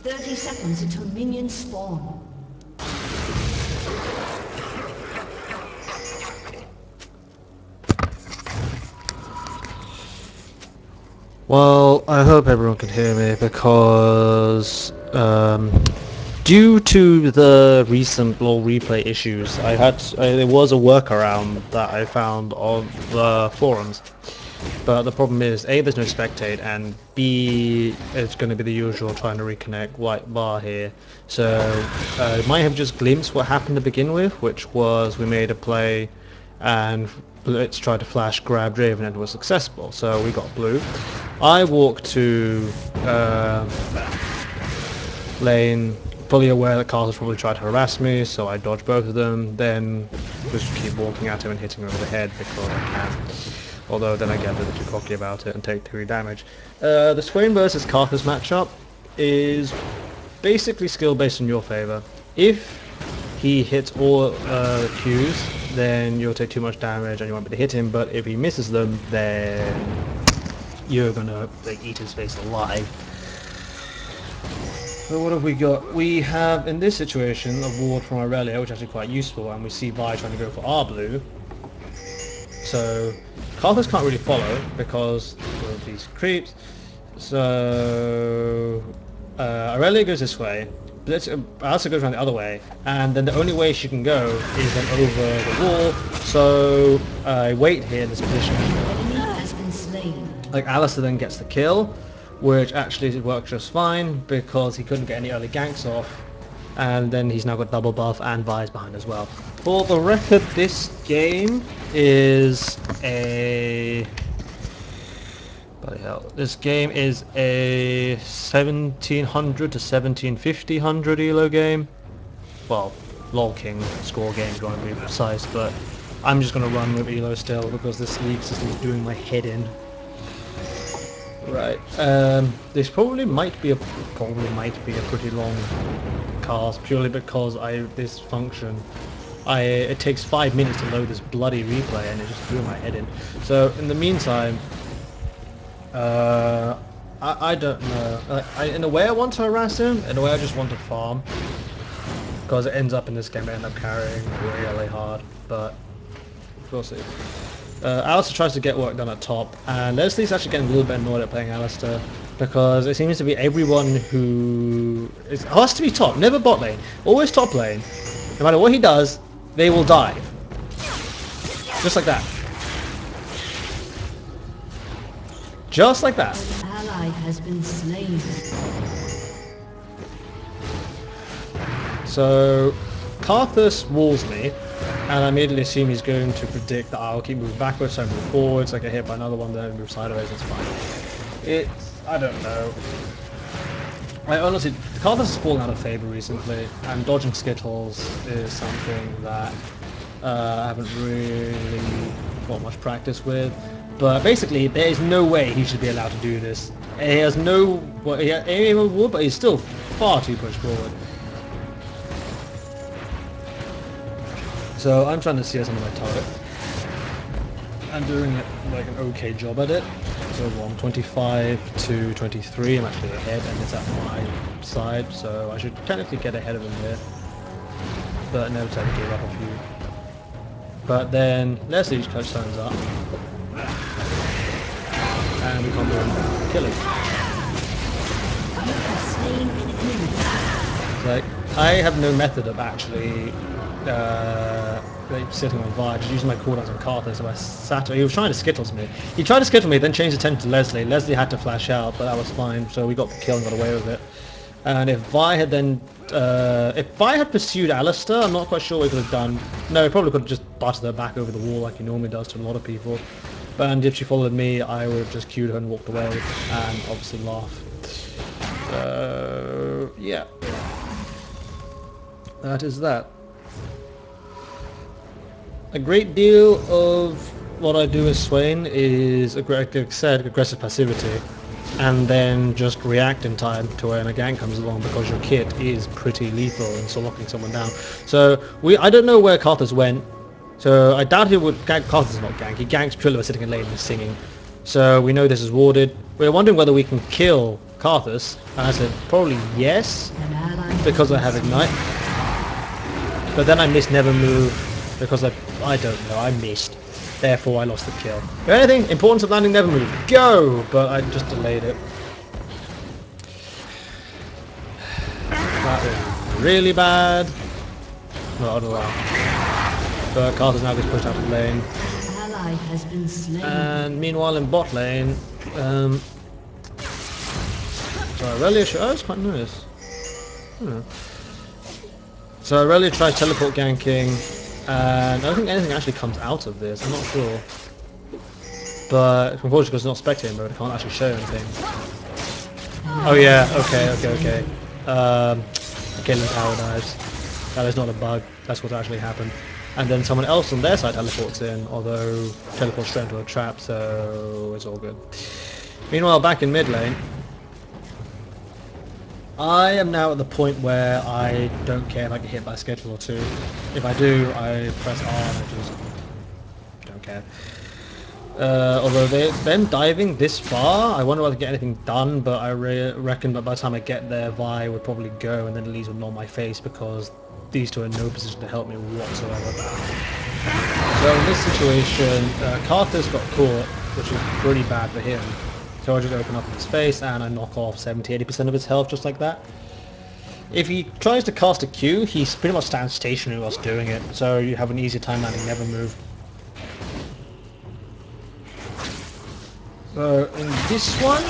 30 seconds until minions spawn. Well, I hope everyone can hear me because due to the recent LoL replay issues, there was a workaround that I found on the forums. But the problem is, A, there's no spectate, and B, it's going to be the usual trying to reconnect white bar here. So, you might have just glimpsed what happened to begin with, which was we made a play and Blitz tried to flash grab Draven and it was successful, so we got blue. I walked to lane, fully aware that Karthus probably tried to harass me, so I dodged both of them, then just keep walking at him and hitting him over the head because I can. Although then I get a little too cocky about it and take 3 damage. The Swain versus Karthus matchup is basically skill based in your favour. If he hits all the Qs, then you'll take too much damage and you won't be able to hit him, but if he misses them, then you're gonna eat his face alive. So what have we got? We have, in this situation, a ward from Aurelia, which is actually quite useful, and we see Vi trying to go for our blue. So Karthus can't really follow because of these creeps. So Aurelia goes this way, Alistair goes around the other way, and then the only way she can go is then over the wall. So I wait here in this position. Like Alistair then gets the kill, which actually works just fine because he couldn't get any early ganks off, and then he's now got double buff and Vi's behind as well. For the record, this game is a... bloody hell. This game is a 1700 to 1750 elo game. Well, LoL King score game if you want to be precise, but I'm just going to run with elo still because this league system is doing my head in. Right, this probably might be a pretty long cast purely because this function it takes 5 minutes to load this bloody replay and it just threw my head in. So in the meantime, I don't know. In a way I want to harass him, in a way I just want to farm. Because it ends up in this game I end up carrying really hard, but we'll see. Alistair tries to get work done at top, and Leslie's actually getting a little bit annoyed at playing Alistair because it seems to be everyone who has to be top, never bot lane, always top lane. No matter what he does, they will die. Just like that. Just like that. Ally has been slain. So Karthus walls me, and I immediately assume he's going to predict that I'll keep moving backwards, so I move forwards, I get hit by another one, then I move sideways, it's fine. I don't know. I honestly, Karthus has fallen out of favour recently, and dodging Skittles is something that I haven't really got much practice with. But basically, there is no way he should be allowed to do this. He has no, well, he would, but he's still far too pushed forward. So I'm trying to CS under my turret. I'm doing it like an okay job at it. So I'm 25 to 23, I'm actually ahead and it's at my side, so I should technically get ahead of him here. But no, technically up a few. But then Leslie just turns up. And we combo and kill him. Like, I have no method of actually sitting on Vi, just using my cooldowns on Karthus, so he was trying to Skittles me. He tried to Skittle me, then changed attention to Leslie. Leslie had to flash out, but that was fine, so we got the kill and got away with it. And if Vi had then, if Vi had pursued Alistair, I'm not quite sure what he could have done. No, he probably could have just butted her back over the wall like he normally does to a lot of people. And if she followed me, I would have just queued her and walked away, and obviously laugh. Yeah. That is that. A great deal of what I do as Swain is aggressive passivity, and then just react in time to when a gank comes along because your kit is pretty lethal and so locking someone down. So I don't know where Karthus went, so I doubt he would gank. Karthus is not gank, he ganks purely by sitting in lane and singing. So we know this is warded. We're wondering whether we can kill Karthus? And I said, probably yes, An ally has because I been have slain. Ignite. But then I missed Never Move, because I don't know, I missed. Therefore I lost the kill. If anything, importance of landing Never Move, go! But I just delayed it. That was really bad. Not otherwise. But Karthus now gets pushed out of lane. Ally has been slain. And meanwhile in bot lane, so Aurelia oh, that's quite nice. So Aurelia tries teleport ganking, and I don't think anything actually comes out of this, I'm not sure. But unfortunately because it's not spectator mode, I can't actually show anything. Oh yeah, okay. Caitlyn power dives. That is not a bug, that's what actually happened. And then someone else on their side teleports in, although teleports straight into a trap, so it's all good. Meanwhile, back in mid lane, I am now at the point where I don't care if I get hit by a schedule or two. If I do, I press R and I just don't care. Although them diving this far, I wonder whether I get anything done, but I reckon that by the time I get there, Vi would probably go and then Elise would gnaw my face because these two are in no position to help me whatsoever. So in this situation, Karthus got caught, which is pretty bad for him. So I just open up his face and I knock off 70-80% of his health just like that. If he tries to cast a Q, he pretty much stands stationary whilst doing it, so you have an easy time landing Never Move. So in this one,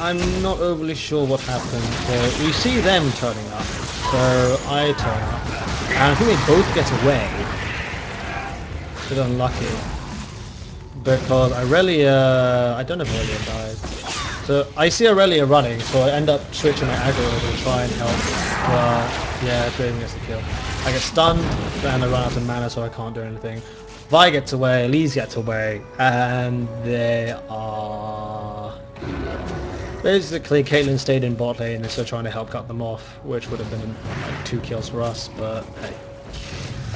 I'm not overly sure what happened. So we see them turning up, so I turn up, and I think they both get away. Bit unlucky. Because Aurelia, I don't know if Aurelia died. So I see Aurelia running, so I end up switching my aggro over to try and help. But yeah, Draven gets the kill. I get stunned, and I run out of mana, so I can't do anything. Vi gets away, Elise gets away, and they are... Basically, Caitlyn stayed in bot lane and still trying to help cut them off, which would have been like 2 kills for us, but hey.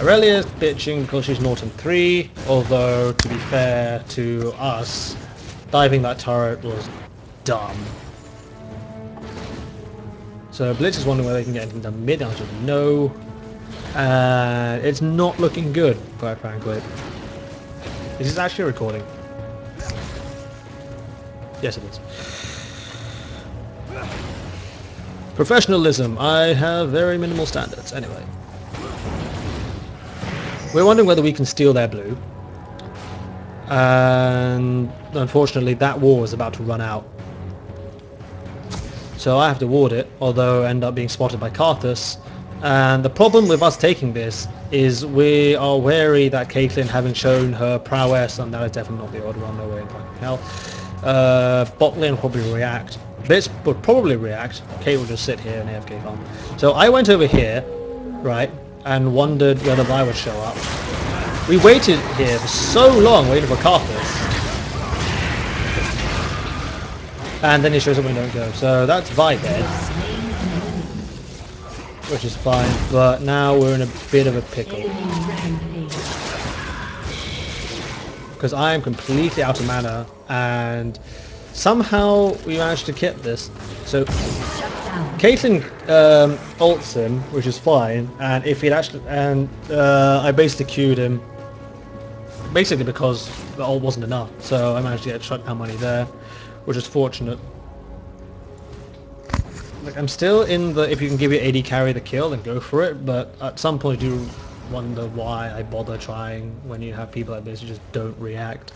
Aurelia's bitching because she's 0-3, although to be fair to us, diving that turret was dumb. So Blitz is wondering whether they can get anything done mid, answer no. And it's not looking good, quite frankly. Is this actually a recording? Yes it is. Professionalism. I have very minimal standards. Anyway. We're wondering whether we can steal their blue. And unfortunately that war is about to run out. So I have to ward it, although I end up being spotted by Karthus. And the problem with us taking this is we are wary that Caitlyn, having shown her prowess, and that is definitely not the order one, no way in fucking hell. Bot lane will probably react. Blitz would probably react. Kate will just sit here and AFK farm. So I went over here, right, and wondered whether Vi would show up. We waited here for so long waiting for Karthus. And then he shows up when we don't go. So that's Vi dead. Which is fine, but now we're in a bit of a pickle. Because I am completely out of mana, and somehow we managed to get this. So Caitlyn ults him, which is fine, and if he'd actually, and I basically queued him, basically because the ult wasn't enough, so I managed to get shutdown money there, which is fortunate. Like, I'm still in the, if you can give your AD carry the kill, then go for it, but at some point you do wonder why I bother trying when you have people like this who just don't react.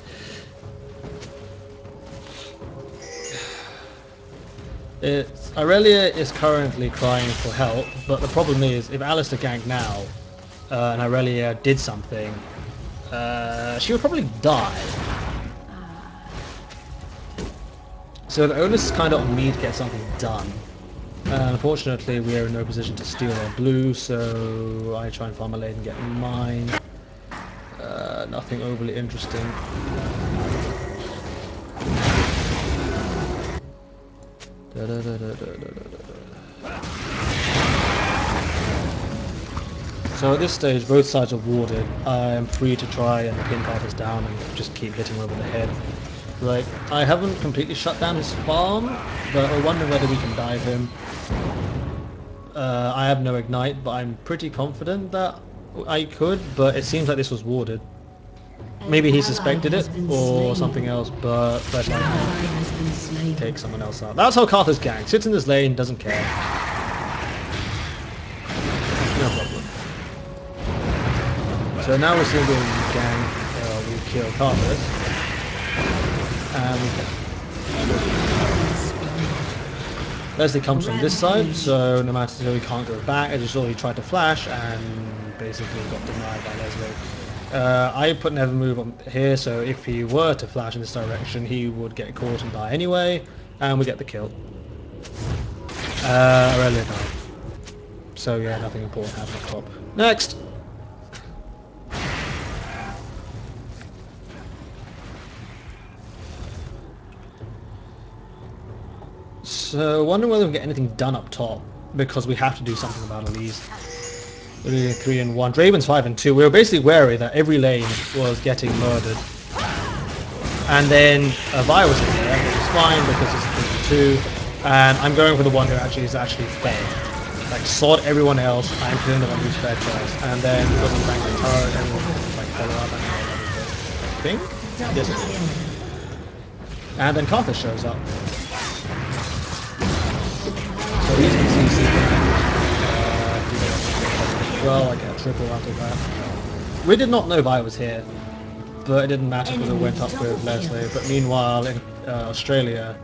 Aurelia is currently crying for help, but the problem is, if Alistar ganked now, and Aurelia did something, she would probably die. So the onus is kind of on me to get something done. Unfortunately, we are in no position to steal their blue, so I try and farm a lane and get mine. Nothing overly interesting. So at this stage, both sides are warded. I am free to try and pin Karthus down and just keep hitting him over the head. Like, I haven't completely shut down his farm, but we're wondering whether we can dive him. I have no ignite, but I'm pretty confident that I could, but it seems like this was warded. Maybe he suspected it, or something else, but let's like take someone else out. That's how Karthus gang. Sits in this lane, doesn't care. No problem. So now we're seeing the gang, we kill Karthus. And Leslie comes from this side, so no matter so he can't go back. I just saw he tried to flash and basically got denied by Leslie. I put never move on here, so if he were to flash in this direction, he would get caught and die anyway, and we get the kill. Aurelia died. So yeah, nothing important happened at top. Next! So, wondering whether we get anything done up top, because we have to do something about Elise. 3 and 1. Draven's 5 and 2. We were basically wary that every lane was getting murdered. And then Vi was in there, which is fine because it's 3 and 2. And I'm going for the one who is actually fed. Like, sod everyone else, I'm killing the one who's fed first. And then because I'm banging the turret, everyone will like follow up and I think? Yes. And then Karthus shows up. So he's in CC. Well, I get a triple out of that. We did not know Vi was here, but it didn't matter because it went up with Leslie. But meanwhile, in Australia,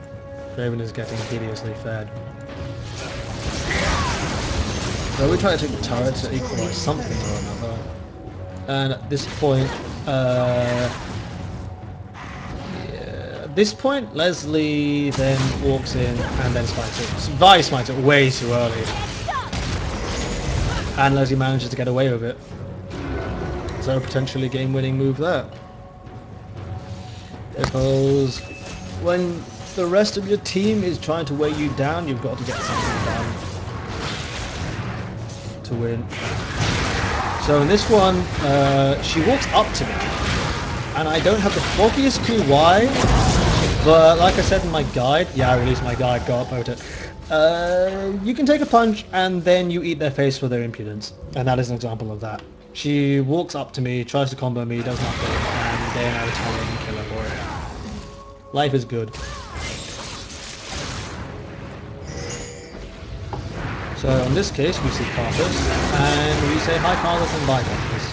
Draven is getting hideously fed. So we try to take the turret to equalise something or another. And at this point, Leslie then walks in and then smites it. Vi smites it way too early. And Leslie manages to get away with it. So potentially game-winning move there. Because when the rest of your team is trying to weigh you down, you've got to get something done to win. So in this one, she walks up to me. And I don't have the foggiest clue why. But like I said in my guide, I released my guide, go upvote it. You can take a punch and then you eat their face for their impudence. And that is an example of that. She walks up to me, tries to combo me, does nothing, and then I retaliate and kill her for it. Life is good. So in this case we see Karthus, and we say hi Karthus and bye Karthus.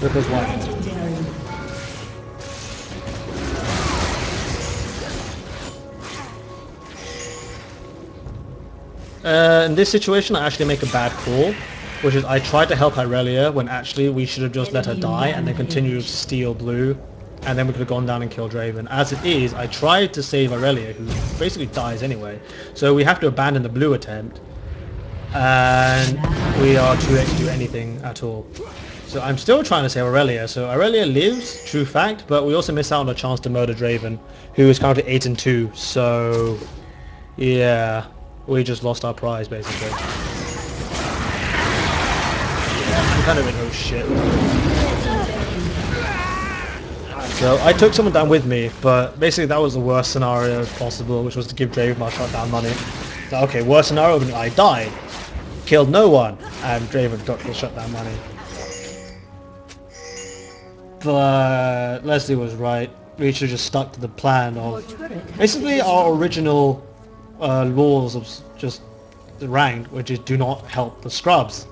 Because why not? In this situation, I actually make a bad call, which is I tried to help Aurelia when actually we should have just let her die and then continue to steal blue, and then we could have gone down and killed Draven. As it is, I tried to save Aurelia, who basically dies anyway, so we have to abandon the blue attempt, and we are too late to do anything at all. So I'm still trying to save Aurelia, so Aurelia lives, true fact, but we also miss out on a chance to murder Draven, who is currently 8 and 2, so yeah. We just lost our prize, basically. Yeah, I'm kind of in oh shit. So I took someone down with me, but basically that was the worst scenario possible, which was to give Draven my shutdown money. So, okay, worst scenario, I died, killed no one, and Draven got the shutdown money. But Leslie was right. We should have just stuck to the plan of basically our original laws of just the ranked, which is do not help the scrubs.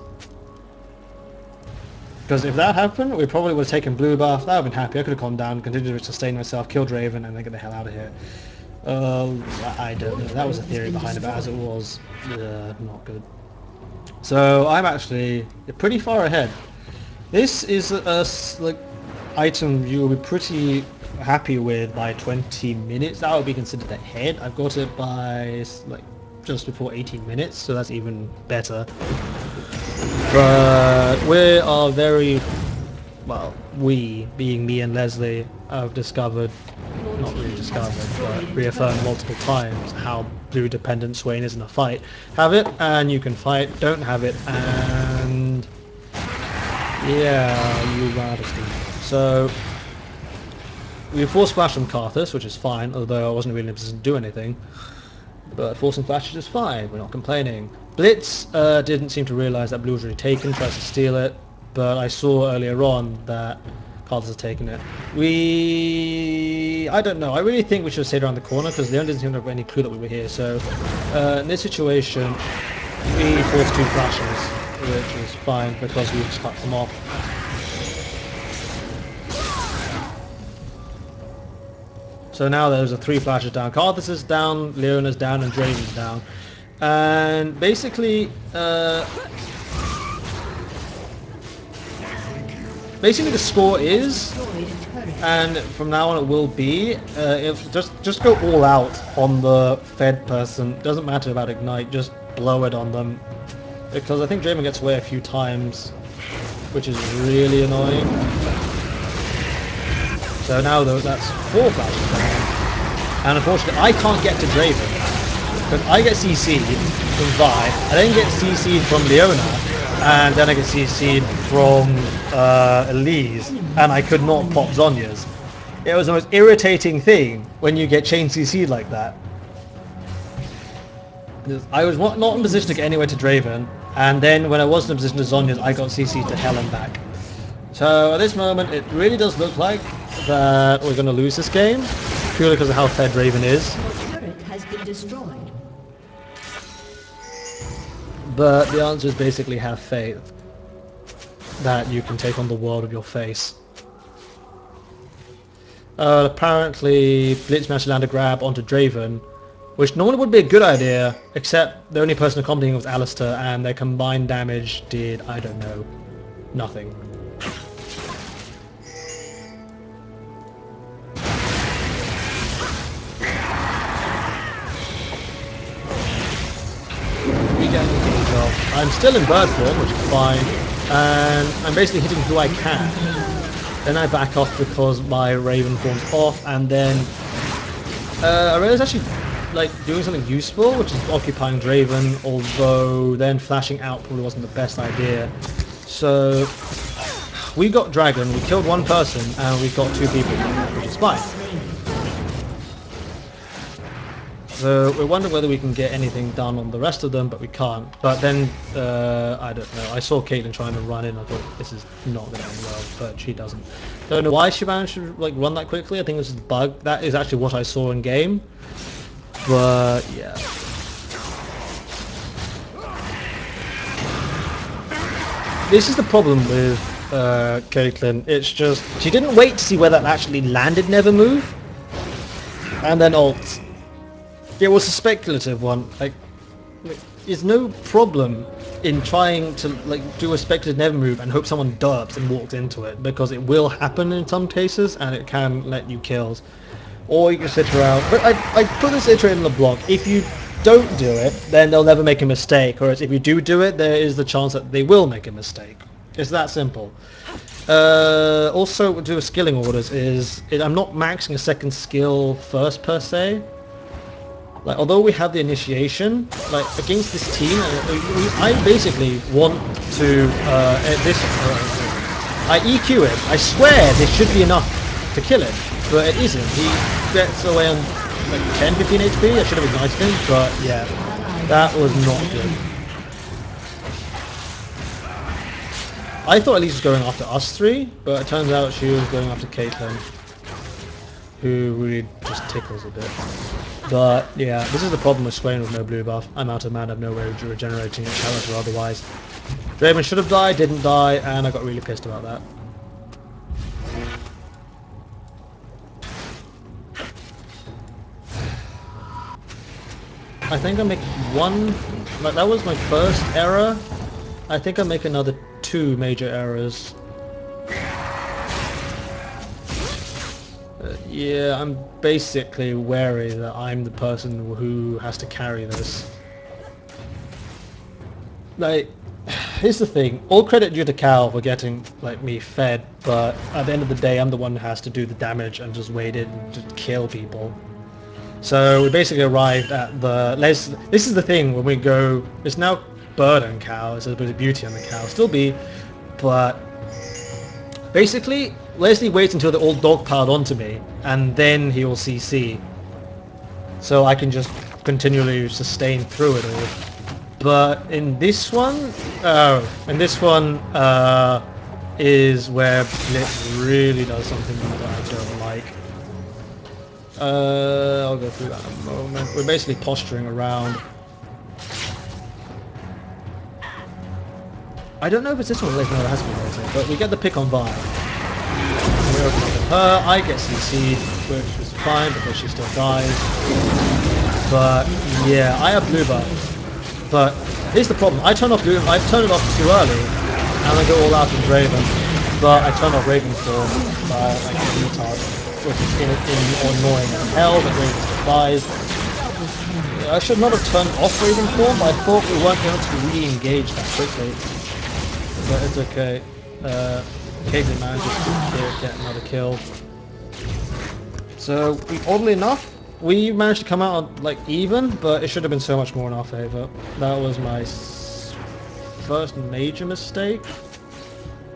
Because if that happened, we probably would have taken blue buff. That would have been happy. I could have calmed down, continued to sustain myself, killed Raven, and then get the hell out of here. I don't know. That was the theory behind it, but as it was, not good. So I'm actually pretty far ahead. This is a item you will be pretty happy with by 20 minutes. That would be considered ahead. I've got it by like just before 18 minutes, so that's even better. But we are very well, we being me and Leslie have discovered, not really discovered, but reaffirmed multiple times how blue dependent Swain is in a fight. Have it and you can fight, don't have it and yeah, you run out of steam. So We forced Flash from Karthus, which is fine, although I wasn't really in a position to do anything. But forcing Flash is fine, we're not complaining. Blitz didn't seem to realise that blue was already taken, tries to steal it, but I saw earlier on that Karthus has taken it. I don't know, I really think we should have stayed around the corner because Leon didn't seem to have any clue that we were here, so in this situation we forced 2 flashes, which is fine because we just cut them off. So now there's 3 flashes down. Karthus is down, Leona's down, and Draven's down. And basically, the score is, and from now on it will be, if just go all out on the Fed person. Doesn't matter about Ignite, just blow it on them. Because I think Draven gets away a few times, which is really annoying. So now though, that's 4 flashes down. And unfortunately I can't get to Draven. Because I get CC'd from Vi, I then get CC'd from Leona, and then I get CC'd from Elise, and I could not pop Zhonya's. It was the most irritating thing when you get chain CC'd like that. I was not in position to get anywhere to Draven, and then when I was in a position to Zhonya's, I got CC'd to hell and back. So at this moment, it really does look like that we're going to lose this game, purely because of how fed Draven is. Your turret has been destroyed. But the answer is basically have faith that you can take on the world with your face. Apparently, Blitz managed to land a grab onto Draven, which normally would be a good idea, except the only person accompanying was Alistair, and their combined damage did, I don't know, nothing. I'm still in bird form, which is fine, and I'm basically hitting who I can. Then I back off because my Raven form's off, and then I realized actually like doing something useful, which is occupying Draven, although then flashing out probably wasn't the best idea. So we got Dragon, we killed 1 person, and we got 2 people, which is fine. So we're wondering whether we can get anything done on the rest of them, but we can't. But then, I don't know, I saw Caitlyn trying to run in, I thought this is not going to end well, but she doesn't. Don't know why she managed to like run that quickly, I think it was a bug. That is actually what I saw in game. But yeah. This is the problem with Caitlyn, it's just, she didn't wait to see whether it actually landed Never Move, and then ult. It was a speculative one. Like, there's no problem in trying to like do a speculative never move and hope someone dubs and walks into it, because it will happen in some cases and it can let you kills. Or you can sit around. But I put this iterate in the block. If you don't do it, then they'll never make a mistake. Whereas if you do it, there is the chance that they will make a mistake. It's that simple. Also, what do with skilling orders is I'm not maxing a second skill first per se. Like, although we have the initiation, like against this team, I basically want to I EQ him. I swear this should be enough to kill him, but it isn't. He gets away on like 10-15 HP. I should have ignited him, but yeah, that was not good. I thought Elise was going after us 3, but it turns out she was going after Caitlyn, who really just tickles a bit. But yeah, this is the problem with Swain with no blue buff. I'm out of mana, I have no way of regenerating a challenge or otherwise. Draven should have died, didn't die, and I got really pissed about that. I think I make 1, like that was my first error. I think I make another 2 major errors. Yeah, I'm basically wary that I'm the person who has to carry this. Like, here's the thing, all credit due to Cal for getting like me fed, but at the end of the day I'm the one who has to do the damage and just wait in to kill people. So we basically arrived at the... This is the thing when we go... It's now bird and cow, it's a bit of beauty on the cow, still be, but basically Leslie waits until they're all dog-piled onto me, and then he will CC. So I can just continually sustain through it all. But in this one, is where Blitz really does something that I don't like. I'll go through that in a moment. We're basically posturing around. I don't know if it's this one or later. No, it has to be later. But we get the pick on Vi. We open up on her. I get CC'd, which is fine because she still dies. But yeah, I have blue buff. But here's the problem. I turn off blue. I turn it off too early, and I go all out in Raven. But I turn off Raven form by like a retard, which is annoying as hell. But Raven still dies. I should not have turned off Raven form, but I thought we weren't going to re-engage that quickly. But it's okay. Caitlyn manages to get another kill. So, oddly enough, we managed to come out like even, but it should have been so much more in our favour. That was my first major mistake.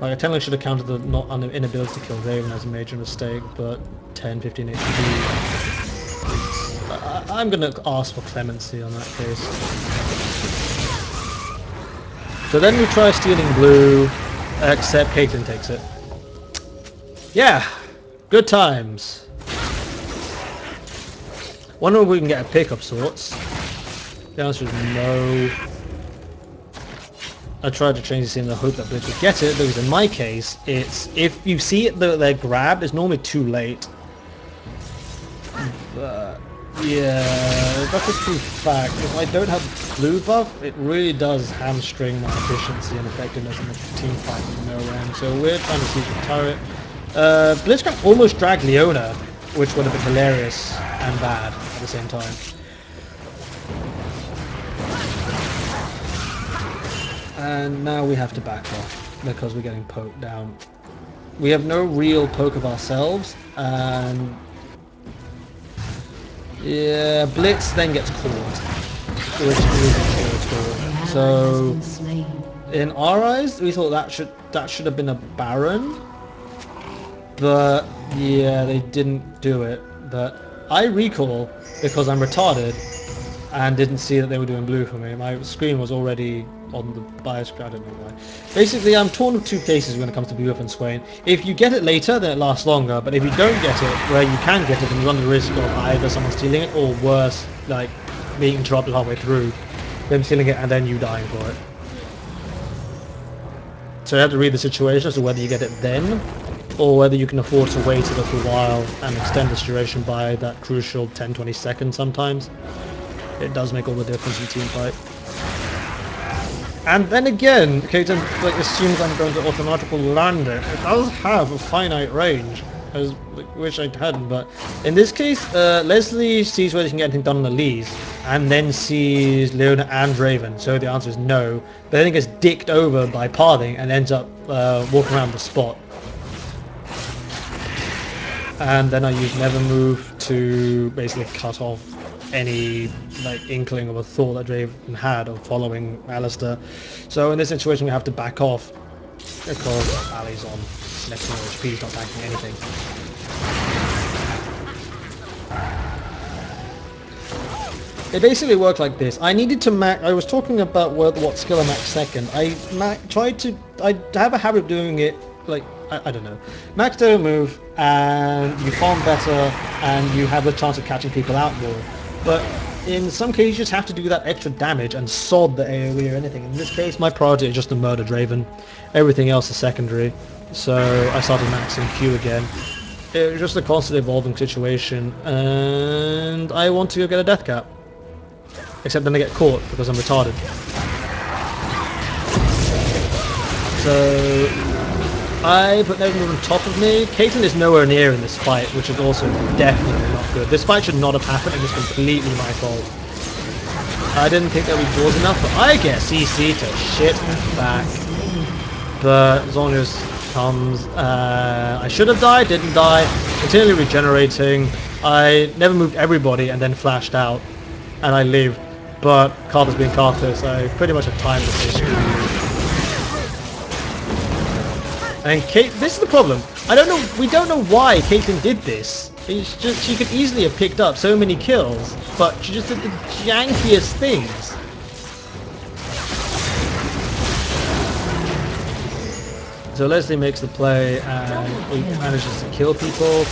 Like, I technically should have counted the inability to kill Raven as a major mistake, but 10, 15 HP. I'm going to ask for clemency on that case. So then we try stealing blue, except Caitlyn takes it. Yeah, good times. Wonder if we can get a pick of sorts. The answer is no. I tried to change this in the hope that Blitz would get it, because in my case, it's if you see it that they're grabbed, it's normally too late. But yeah, that's a true fact. If I don't have blue buff, it really does hamstring my efficiency and effectiveness in the team fight to no end. So we're trying to seize the turret. Blitzcrank almost dragged Leona, which would have been hilarious and bad at the same time. And now we have to back off because we're getting poked down. We have no real poke of ourselves, and yeah, Blitz then gets caught, which isn't good at all. So in our eyes, we thought that should have been a Baron, but yeah, they didn't do it. But I recall because I'm retarded and didn't see that they were doing blue for me. My screen was already on the bio screen, I don't know why. Basically, I'm torn of two cases when it comes to blue buff and Swain. If you get it later, then it lasts longer, but if you don't get it where you can get it, then you run the risk of either someone stealing it, or worse, like being interrupted halfway through, them stealing it and then you dying for it. So you have to read the situation as to whether you get it then, or whether you can afford to wait a little while and extend this duration by that crucial 10-20 seconds sometimes. It does make all the difference in team fight. And then again, Kaiten like assumes I'm going to automatically land it. It does have a finite range, as wish I hadn't, but in this case, Leslie sees whether she can get anything done on the Lees, and then sees Leona and Raven, so the answer is no. But then it gets dicked over by Parthing and ends up walking around the spot. And then I use Never Move to basically cut off any like inkling of a thought that Raven had of following Alistair. So in this situation we have to back off because Ali's on next to no HP, he's not tanking anything. It basically worked like this. I needed to I was talking about what skill I max second. I have a habit of doing it like, I don't know. Max don't move and you farm better and you have the chance of catching people out more. But in some cases you just have to do that extra damage and sod the AoE or anything. In this case my priority is just to murder Draven. Everything else is secondary. So I started maxing Q again. It was just a constantly evolving situation and I want to go get a death cap. Except then I get caught because I'm retarded. So I put Nevermove on top of me. Caitlyn is nowhere near in this fight, which is also definitely not good. This fight should not have happened, and it's completely my fault. I didn't think that we was enough, but I get CC to shit back. But as long as it comes, I should have died, didn't die, continually regenerating. I never moved everybody and then flashed out, and I lived. But Karthus being Karthus, I pretty much have time to say screw you. And this is the problem. I don't know, we don't know why Caitlyn did this. It's just, she could easily have picked up so many kills, but she just did the jankiest things. So Leslie makes the play and he manages to kill people.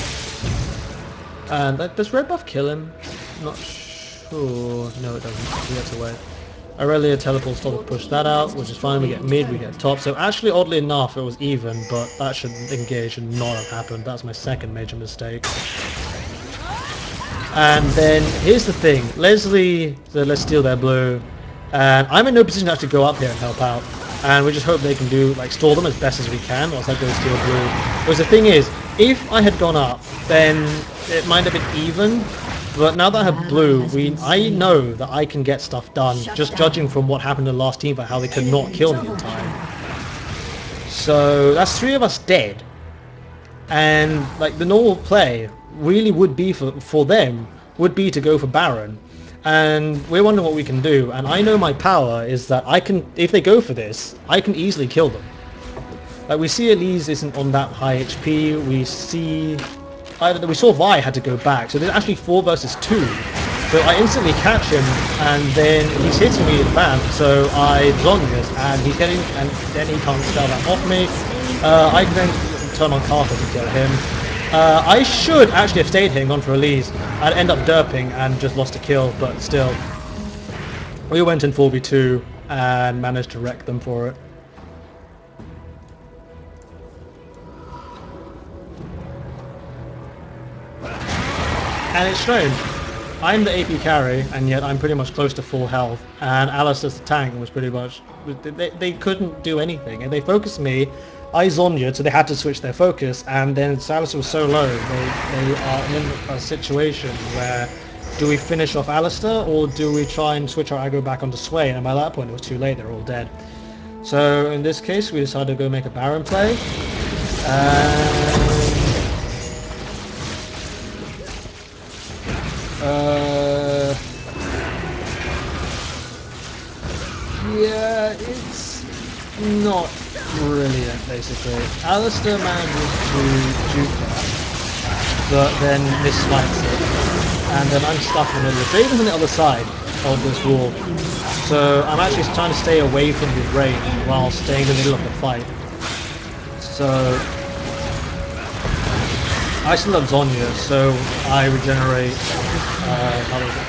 And does red buff kill him? Not sure. No, it doesn't. He gets away. Aurelia teleports top to push that out, which is fine. We get mid, we get top. So actually, oddly enough, it was even, but that should engage and not have happened. That's my second major mistake. And then here's the thing. Leslie said, let's steal their blue. And I'm in no position to actually go up here and help out. And we just hope they can do, like, stall them as best as we can, whilst I go steal blue. Because the thing is, if I had gone up, then it might have been even. But now that I have blue, I know that I can get stuff done, just judging from what happened in the last team, by how they could not kill me in time. So that's 3 of us dead. And, like, the normal play really would be for them, would be to go for Baron. And we're wondering what we can do, and I know my power is that I can, if they go for this, I can easily kill them. Like, we see Elise isn't on that high HP, we saw Vi had to go back, so there's actually 4 versus 2. So I instantly catch him, and then he's hitting me with Bam, so I Zhonya's, and he's getting, and then he can't spell that off me. I can then turn on Karthus to kill him. I should actually have stayed here and gone for Elise. I'd end up derping and just lost a kill, but still. We went in 4v2 and managed to wreck them for it. And it's strange. I'm the AP carry, and yet I'm pretty much close to full health. And Alistair's the tank was pretty much... They couldn't do anything. And they focused me. I Zhonyaed, so they had to switch their focus, and then Alistair was so low, they are in a situation where do we finish off Alistair, or do we try and switch our aggro back onto Swain? And by that point it was too late, they're all dead. So in this case we decided to go make a Baron play. Yeah, it's not brilliant, basically. Alistair manages to juke that, but then missmites it. And then I'm stuck in the middle of it. Draven's on the other side of this wall. So I'm actually trying to stay away from his range while staying in the middle of the fight. So I still have Zhonya, so I regenerate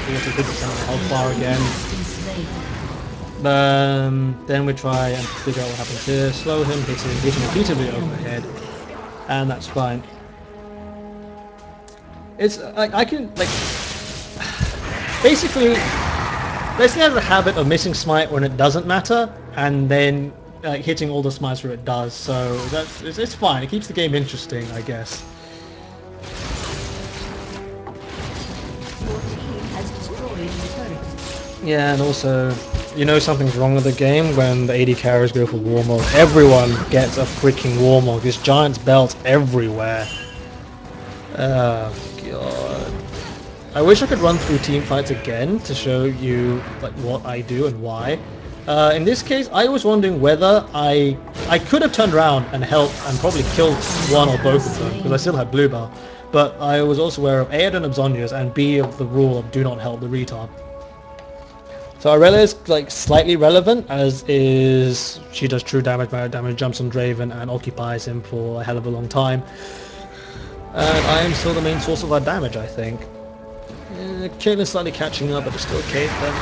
50% of the health bar again. Then we try and figure out what happens here. Slow him, hit him repeatedly overhead, and that's fine. It's like I can like basically Leslie has a habit of missing smite when it doesn't matter, and then hitting all the smites where it does. So it's fine. It keeps the game interesting, I guess. Yeah, and also, you know something's wrong with the game when the AD carriers go for Warmog. Everyone gets a freaking Warmog. There's Giant's belts everywhere. Oh god. I wish I could run through team fights again to show you like what I do and why. In this case, I was wondering whether I could have turned around and helped and probably killed one or both of them, because I still had blue bar. But I was also aware of A, I don't have Zhonya's, and B, of the rule of do not help the retard. So Aurelia is like slightly relevant, as is she does true damage, merit damage, jumps on Draven and occupies him for a hell of a long time. And I am still the main source of our damage, I think. Caitlyn's slightly catching up, but it's still Caitlyn.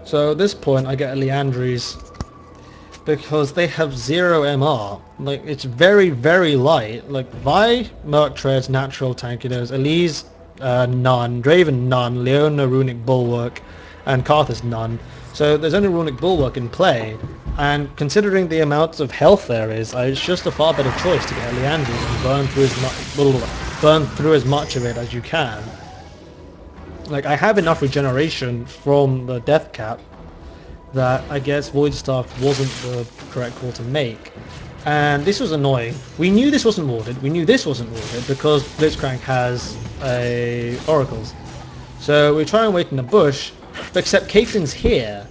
So at this point I get a Leandries, because they have 0 MR. Like, it's very, very light. Like, Vi, Merc Treads, Natural Tankiness, Elise, none, Draven, none, Leona, Runic Bulwark, and Karthus, none. So there's only Runic Bulwark in play, and considering the amounts of health there is, it's just a far better choice to get a Leandry and burn through as much of it as you can. Like, I have enough regeneration from the death cap that I guess Void Staff wasn't the correct call to make. And this was annoying. We knew this wasn't warded, we knew this wasn't warded, because Blitzcrank has oracles. So we try and wait in the bush, but except Caitlyn's here,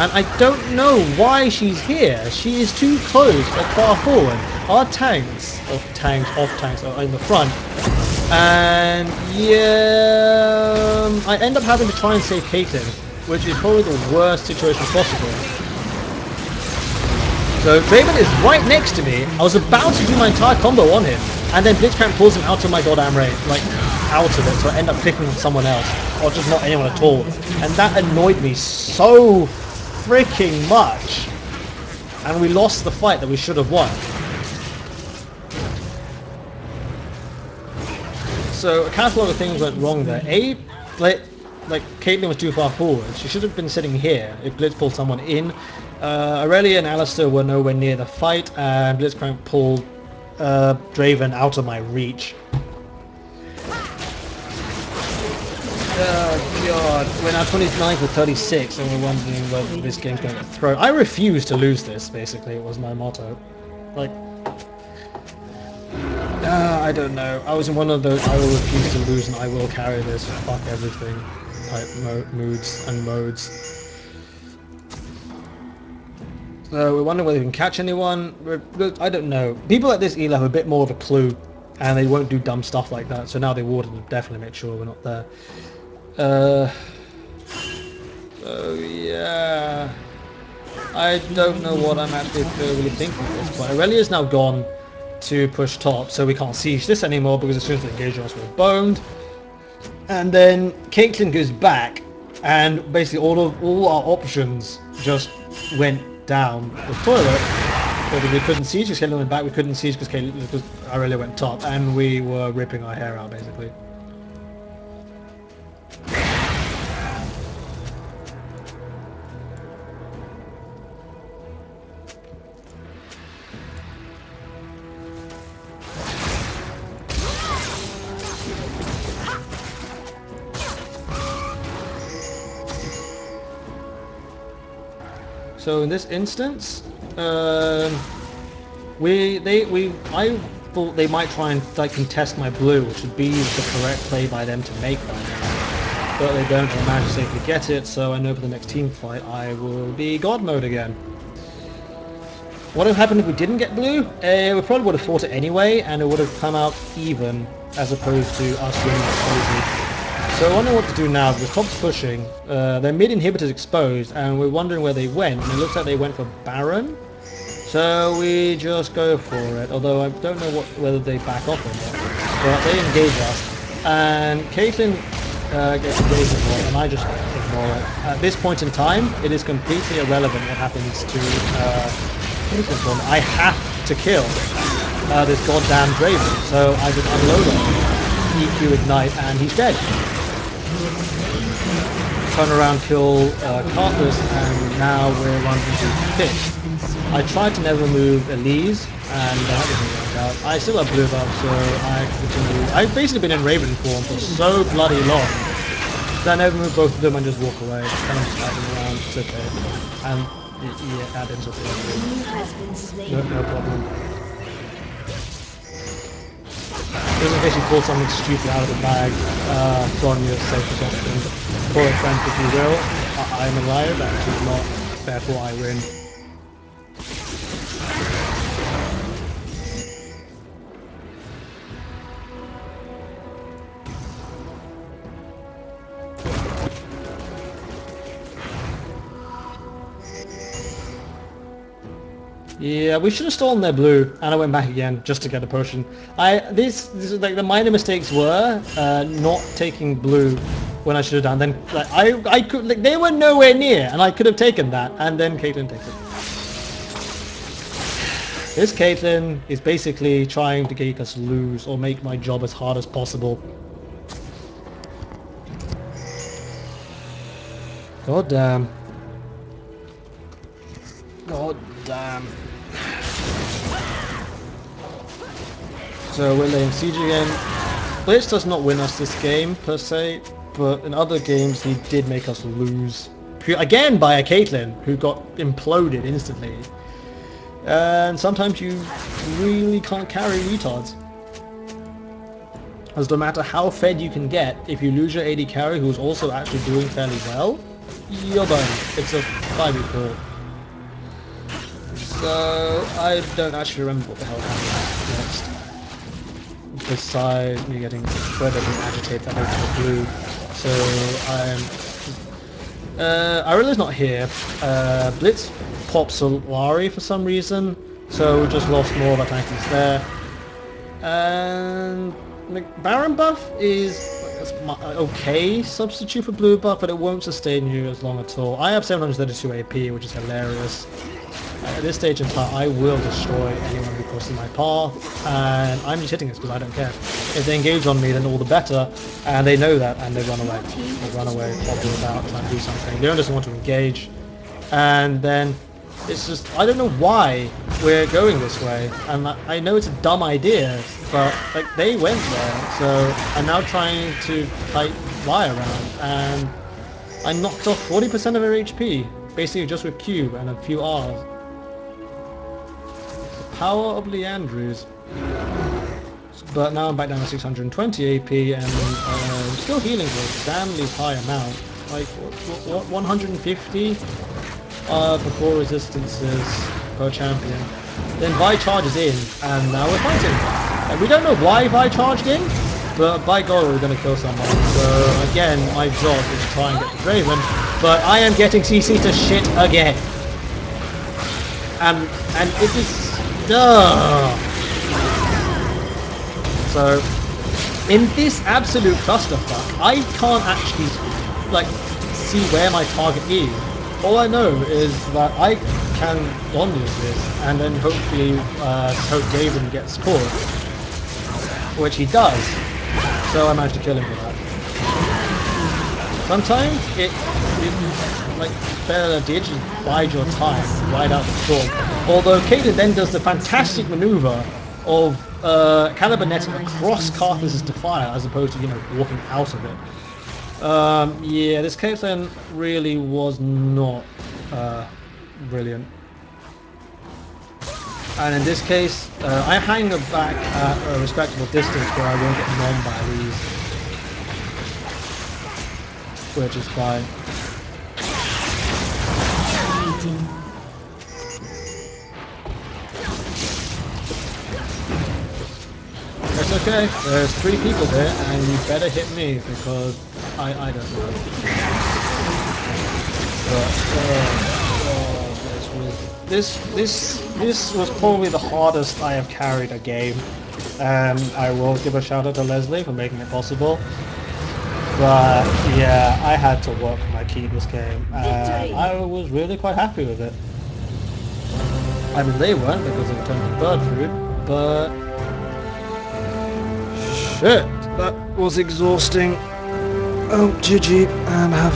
And I don't know why she's here. She is too close, like far forward. Our tanks, off tanks are in the front. And yeah, I end up having to try and save Caitlyn, which is probably the worst situation possible. So Draven is right next to me. I was about to do my entire combo on him, and then Blitzcrank pulls him out of my goddamn range, like out of it, so I end up clicking on someone else, or just not anyone at all. And that annoyed me so freaking much. And we lost the fight that we should have won. So a catalogue of things went wrong there. Like Caitlyn was too far forward. She should have been sitting here if Blitz pulled someone in. Aurelia and Alistair were nowhere near the fight, and Blitzcrank pulled Draven out of my reach. Oh god, we're now 29th with 36, and we're wondering whether this game's going to get thrown. I refuse to lose this, basically, it was my motto. Like, I don't know. I was in one of those I will refuse to lose and I will carry this, fuck everything type moods and modes. So we're wondering whether we can catch anyone. I don't know. People at this ELA have a bit more of a clue, and they won't do dumb stuff like that, so now they will definitely make sure we're not there. Oh yeah. I don't know what I'm actually really thinking at this point. Aurelia's now gone to push top, so we can't siege this anymore, because as soon as they engage us, we're boned. And then Caitlyn goes back, and basically all our options just went down the toilet. Because we couldn't siege because Caitlyn went back, we couldn't siege because Aurelia went top, and we were ripping our hair out basically. So in this instance, I thought they might try and like contest my blue, which would be the correct play by them to make by now. But they don't manage to safely get it, so I know for the next team fight I will be God mode again. What would have happened if we didn't get blue? We probably would have fought it anyway, and it would have come out even, as opposed to us winning it crazy. So I wonder what to do now, because top's pushing, their mid inhibitor's exposed, and we're wondering where they went, and it looks like they went for Baron. So we just go for it, although I don't know whether they back off or not. But they engage us, and Caitlyn gets engaged as well, and I just ignore it. At this point in time, it is completely irrelevant what happens to I have to kill this goddamn Draven, so I just unload him, EQ ignite, and he's dead. Turn around, kill Karthus, and now we're running to Fish. I tried to never move Elise, and that didn't work out. I still have blue buff, so I continue. I've basically been in Raven form for so bloody long that I never move both of them and just walk away. Kind of just adding around, it's okay. And yeah, add into it. No problem. Just in case you pull something stupid out of the bag, throwing you a safest option. Call it friends if you will. I'm alive, that is not, therefore I win. Yeah, we should have stolen their blue, and I went back again just to get a potion. This is like the minor mistakes were not taking blue when I should have done. Then like I could, like, they were nowhere near, and I could have taken that, and then Caitlyn takes it. This Caitlyn is basically trying to make us lose or make my job as hard as possible. God damn. God damn. So we're laying siege again. Blitz does not win us this game per se, but in other games he did make us lose. Again by a Caitlyn who got imploded instantly. And sometimes you really can't carry retards. As no matter how fed you can get, if you lose your AD carry who's also actually doing fairly well, You're done. It's a 5v4. So I don't actually remember what the hell happened next. Besides me getting incredibly agitated that I went to blue. So Arilla's not here. Blitz pops Solari for some reason. So we just lost more of our tanks there. And Baron buff is okay substitute for blue buff, but it won't sustain you as long at all. I have 732 AP, which is hilarious. At this stage in time, I will destroy anyone who crosses my path, and I'm just hitting this because I don't care. If they engage on me, then all the better, and they know that, and they run away. They run away, probably about trying to do something. They don't just want to engage, and then it's just, I don't know why we're going this way, and I know it's a dumb idea, but like they went there, so I'm now trying to fight Y around, and I knocked off 40% of her HP, basically just with Q and a few R's. The power of Leandrews. But now I'm back down to 620 AP, and still healing for a damnably high amount, like what 150? For core resistances per champion. Then Vi charges in, and now we're fighting. We don't know why Vi charged in, but by God we're going to kill someone. So again, my job is to try and get the Draven, but I am getting CC to shit again. And it is... So, in this absolute clusterfuck, I can't actually, like, see where my target is. All I know is that I can Donlose this, and then hopefully hope Raven gets caught, which he does. So I managed to kill him for that. Sometimes it like better to just bide your time, ride out the storm. Although Caitlyn then does the fantastic maneuver of caliber netting across Karthus' Defier as opposed to, you know, walking out of it. Yeah, this Caitlyn really was not brilliant. And in this case, I hang her back at a respectable distance where I won't get knocked by these, which is fine. It's okay, there's 3 people there, and you better hit me because I don't know. But this was probably the hardest I have carried a game, and I will give a shout out to Leslie for making it possible. But yeah, I had to work my key this game, and I was really quite happy with it. I mean, they weren't because of the turn to bird fruit, but shit, that was exhausting. Oh, GG, and have